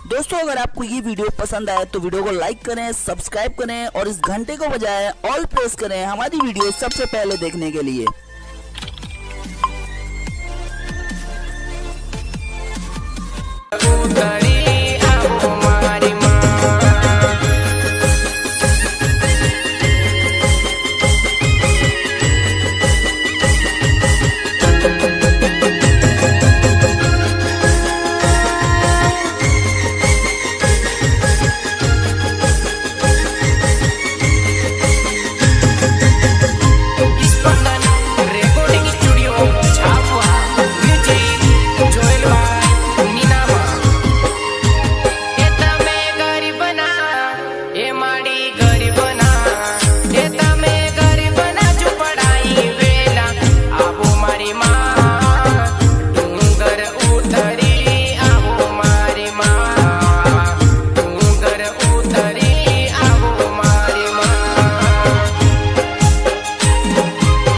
दोस्तों अगर आपको ये वीडियो पसंद आए तो वीडियो को लाइक करें, सब्सक्राइब करें और इस घंटे को बजाएं ऑल प्रेस करें हमारी वीडियो सबसे पहले देखने के लिए। Puta